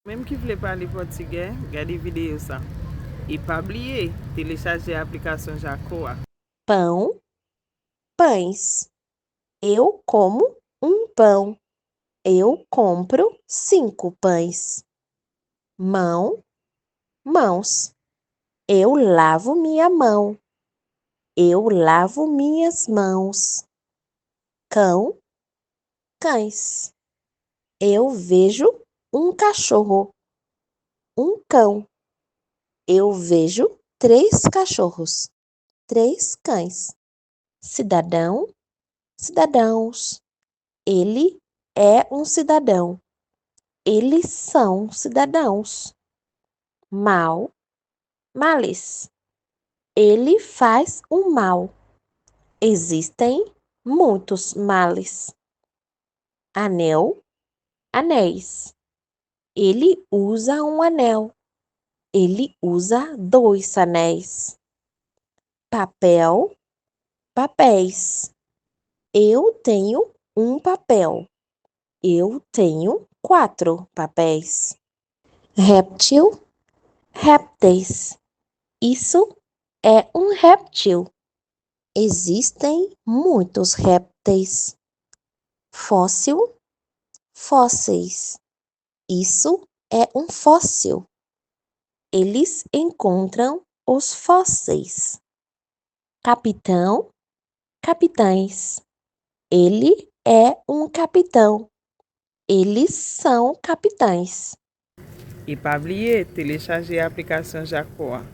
Même qui voulait parler portugais, regardez vidéo ça. E pas oublier, télécharger a aplicação Jacoa. Pão, pães. Eu como um pão. Eu compro 5 pães. Mão, mãos. Eu lavo minha mão. Eu lavo minhas mãos. Cão, cães. Eu vejo um cachorro. Um cão. Eu vejo 3 cachorros. 3 cães. Cidadão, cidadãos. Ele é um cidadão. Eles são cidadãos. Mal, males. Ele faz o mal. Existem muitos males. Anel, anéis. Ele usa um anel. Ele usa 2 anéis. Papel, papéis. Eu tenho um papel. Eu tenho 4 papéis. Réptil, répteis. Isso é um réptil. Existem muitos répteis. Fóssil, fósseis. Isso é um fóssil. Eles encontram os fósseis. Capitão, capitães. Ele é um capitão. Eles são capitães. E pas oublier, télécharger a aplicação Jacoa.